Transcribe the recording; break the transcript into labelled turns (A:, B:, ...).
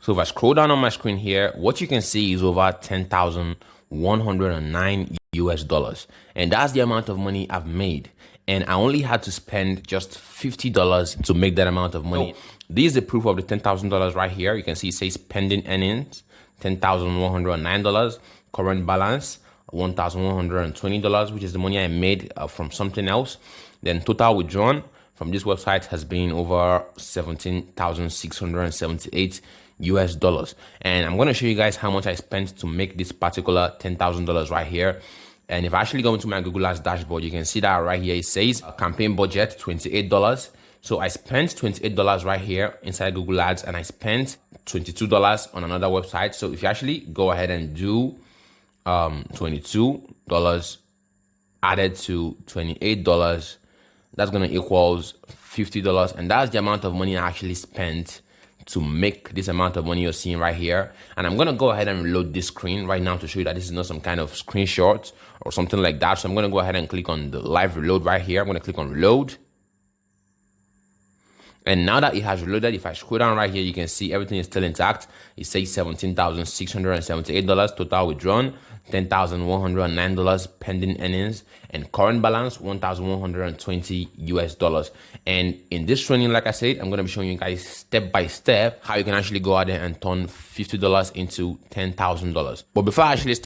A: So if I scroll down on my screen here, what you can see is over 10,109 US dollars. And that's the amount of money I've made. And I only had to spend just $50 to make that amount of money. So, this is the proof of the $10,000 right here. You can see it says pending earnings, $10,109, current balance, $1,120, which is the money I made from something else. Then total withdrawn from this website has been over 17,678 US dollars. And I'm going to show you guys how much I spent to make this particular $10,000 right here. And if I actually go into my Google Ads dashboard, you can see that right here it says campaign budget $28. So I spent $28 right here inside Google Ads, and I spent $22 on another website. So if you actually go ahead and do $22 added to $28, that's going to equals $50. And that's the amount of money I actually spent to make this amount of money you're seeing right here. And I'm going to go ahead and reload this screen right now to show you that this is not some kind of screenshot or something like that. So I'm going to go ahead and click on the live reload right here. I'm going to click on reload. And now that it has reloaded, if I scroll down right here, you can see everything is still intact. It says $17,678 total withdrawn, $10,109 pending earnings, and current balance $1,120 US dollars. And in this training, like I said, I'm going to be showing you guys step by step how you can actually go out there and turn $50 into $10,000. But before I actually